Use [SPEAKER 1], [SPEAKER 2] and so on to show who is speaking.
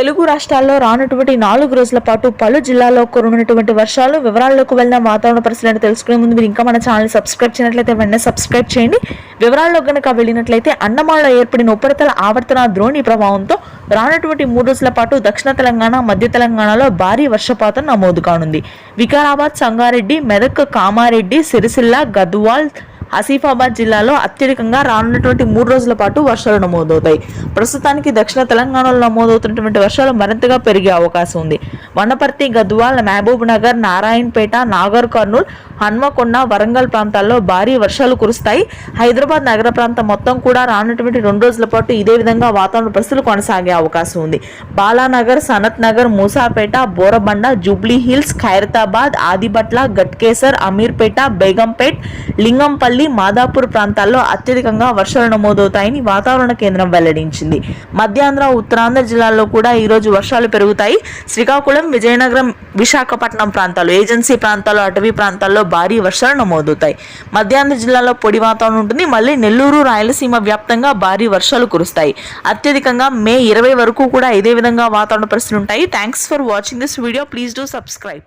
[SPEAKER 1] తెలుగు రాష్ట్రాల్లో రానున్నటువంటి 4 రోజుల పాటు పలు జిల్లాల్లో కురునున్నటువంటి వర్షాలు వివరాల్లోకి వెళ్ళిన వాతావరణ పరిస్థితులను తెలుసుకునే ముందు మీరు ఇంకా మన ఛానల్ సబ్స్క్రైబ్ చేయనట్లయితే వెంటనే సబ్స్క్రైబ్ చేయండి. వివరాల్లో గనుక వెళ్ళినట్లయితే అండమాన్లో ఏర్పడిన ఉపరితల ఆవర్తన ద్రోణి ప్రభావంతో రానున్నటువంటి 3 రోజుల పాటు దక్షిణ తెలంగాణ మధ్య తెలంగాణలో భారీ వర్షపాతం నమోదు కానుంది. వికారాబాద్, సంగారెడ్డి, మెదక్, కామారెడ్డి, సిరిసిల్ల, గద్వాల్, ఆసిఫాబాద్ జిల్లాలో అత్యధికంగా రానున్నటువంటి 3 రోజుల పాటు వర్షాలు నమోదవుతాయి. ప్రస్తుతానికి దక్షిణ తెలంగాణలో నమోదవుతున్నటువంటి వర్షాలు మరింతగా పెరిగే అవకాశం ఉంది. వనపర్తి, గద్వాల్, మహబూబ్ నగర్, నారాయణపేట, నాగర్ కర్నూల్, హన్మకొండ, వరంగల్ ప్రాంతాల్లో భారీ వర్షాలు కురుస్తాయి. హైదరాబాద్ నగర ప్రాంతం మొత్తం కూడా రానున్నటువంటి 2 రోజుల పాటు ఇదే విధంగా వాతావరణ పరిస్థితులు కొనసాగే అవకాశం ఉంది. బాలానగర్, సనత్ నగర్, మూసాపేట, బోరబండ, జూబ్లీ హిల్స్, ఖైరతాబాద్, ఆదిబట్ల, గట్కేసర్, అమీర్పేట, బేగంపేట్, లింగంపల్లి, మాదాపూర్ ప్రాంతాల్లో అత్యధికంగా వర్షాలు నమోదవుతాయని వాతావరణ కేంద్రం వెల్లడించింది. మధ్యాంధ్ర, ఉత్తరాంధ్ర జిల్లాల్లో కూడా ఈ రోజు వర్షాలు పెరుగుతాయి. శ్రీకాకుళం, విజయనగరం, విశాఖపట్నం ప్రాంతాలు, ఏజెన్సీ ప్రాంతాలు, అటవీ ప్రాంతాల్లో భారీ వర్షాలు నమోదవుతాయి. మధ్యాంధ్ర జిల్లాలో పొడి వాతావరణం ఉంటుంది. మళ్ళీ నెల్లూరు, రాయలసీమ వ్యాప్తంగా భారీ వర్షాలు కురుస్తాయి. అత్యధికంగా మే 20 వరకు కూడా ఇదే విధంగా వాతావరణ పరిస్థితులు ఉంటాయి. Thanks for watching this video. Please do subscribe.